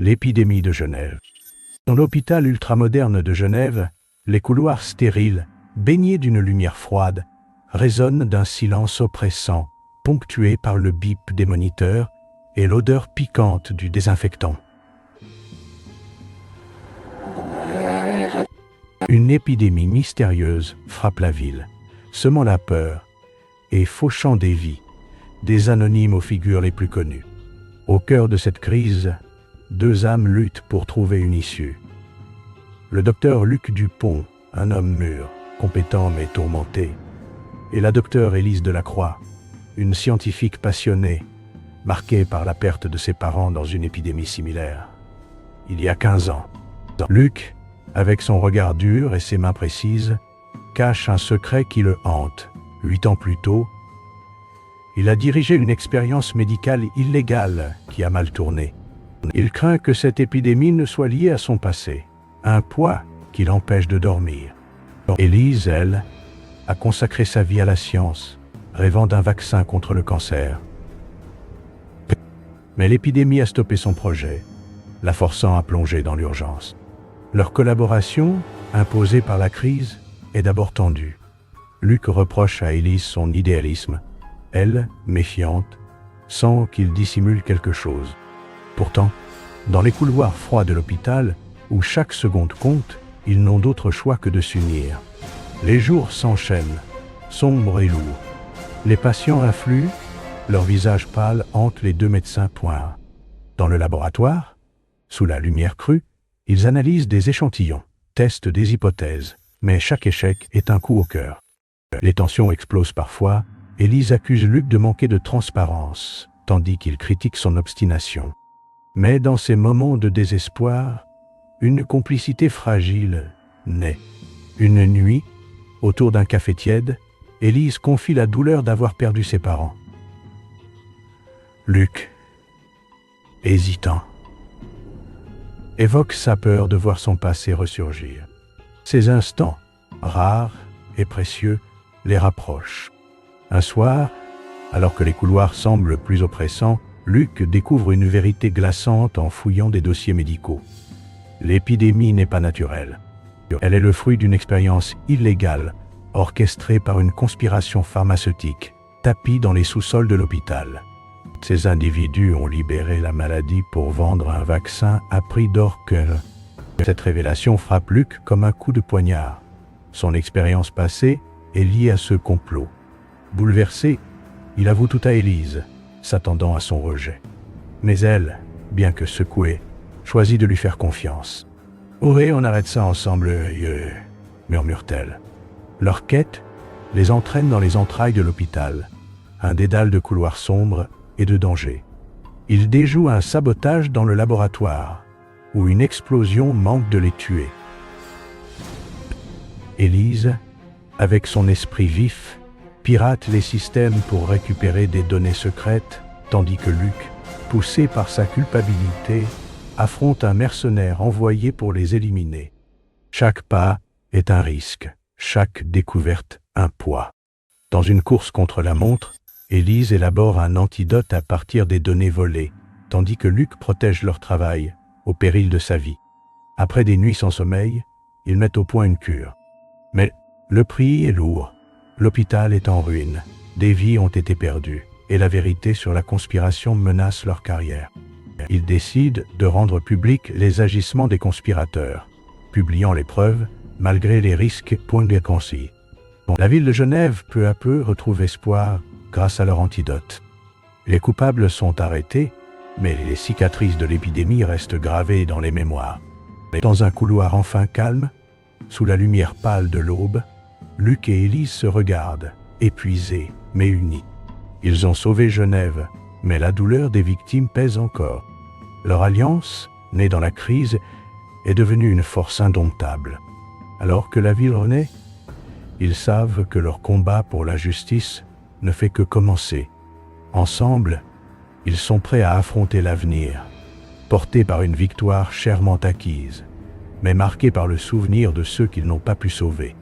L'épidémie de Genève. Dans l'hôpital ultramoderne de Genève, les couloirs stériles, baignés d'une lumière froide, résonnent d'un silence oppressant, ponctué par le bip des moniteurs et l'odeur piquante du désinfectant. Une épidémie mystérieuse frappe la ville, semant la peur et fauchant des vies, des anonymes aux figures les plus connues. Au cœur de cette crise, deux âmes luttent pour trouver une issue. Le docteur Luc Dupont, un homme mûr, compétent mais tourmenté, et la docteure Élise Delacroix, une scientifique passionnée, marquée par la perte de ses parents dans une épidémie similaire. Il y a 15 ans, Luc, avec son regard dur et ses mains précises, cache un secret qui le hante. 8 ans plus tôt, il a dirigé une expérience médicale illégale qui a mal tourné. Il craint que cette épidémie ne soit liée à son passé, un poids qui l'empêche de dormir. Élise, elle, a consacré sa vie à la science, rêvant d'un vaccin contre le cancer. Mais l'épidémie a stoppé son projet, la forçant à plonger dans l'urgence. Leur collaboration, imposée par la crise, est d'abord tendue. Luc reproche à Élise son idéalisme, elle, méfiante, sent qu'il dissimule quelque chose. Pourtant, dans les couloirs froids de l'hôpital, où chaque seconde compte, ils n'ont d'autre choix que de s'unir. Les jours s'enchaînent, sombres et lourds. Les patients affluent, leurs visages pâles hantent les deux médecins points. Dans le laboratoire, sous la lumière crue, ils analysent des échantillons, testent des hypothèses, mais chaque échec est un coup au cœur. Les tensions explosent parfois, Élise accuse Luc de manquer de transparence, tandis qu'il critique son obstination. Mais dans ces moments de désespoir, une complicité fragile naît. Une nuit, autour d'un café tiède, Élise confie la douleur d'avoir perdu ses parents. Luc, hésitant, évoque sa peur de voir son passé ressurgir. Ces instants, rares et précieux, les rapprochent. Un soir, alors que les couloirs semblent plus oppressants, Luc découvre une vérité glaçante en fouillant des dossiers médicaux. L'épidémie n'est pas naturelle. Elle est le fruit d'une expérience illégale, orchestrée par une conspiration pharmaceutique, tapie dans les sous-sols de l'hôpital. Ces individus ont libéré la maladie pour vendre un vaccin à prix d'or. Cette révélation frappe Luc comme un coup de poignard. Son expérience passée est liée à ce complot. Bouleversé, il avoue tout à Élise, s'attendant à son rejet. Mais elle, bien que secouée, choisit de lui faire confiance. « Oui, on arrête ça ensemble, murmure-t-elle. Leur quête les entraîne dans les entrailles de l'hôpital, un dédale de couloirs sombres et de danger. Ils déjouent un sabotage dans le laboratoire, où une explosion manque de les tuer. Élise, avec son esprit vif, pirate les systèmes pour récupérer des données secrètes, tandis que Luc, poussé par sa culpabilité, affronte un mercenaire envoyé pour les éliminer. Chaque pas est un risque, chaque découverte un poids. Dans une course contre la montre, Élise élabore un antidote à partir des données volées, tandis que Luc protège leur travail, au péril de sa vie. Après des nuits sans sommeil, ils mettent au point une cure. Mais le prix est lourd. L'hôpital est en ruine, des vies ont été perdues, et la vérité sur la conspiration menace leur carrière. Ils décident de rendre publics les agissements des conspirateurs, publiant les preuves malgré les risques concis. La ville de Genève, peu à peu, retrouve espoir grâce à leur antidote. Les coupables sont arrêtés, mais les cicatrices de l'épidémie restent gravées dans les mémoires. Dans un couloir enfin calme, sous la lumière pâle de l'aube, Luc et Élise se regardent, épuisés mais unis. Ils ont sauvé Genève, mais la douleur des victimes pèse encore. Leur alliance, née dans la crise, est devenue une force indomptable. Alors que la ville renaît, ils savent que leur combat pour la justice ne fait que commencer. Ensemble, ils sont prêts à affronter l'avenir, portés par une victoire chèrement acquise, mais marqués par le souvenir de ceux qu'ils n'ont pas pu sauver.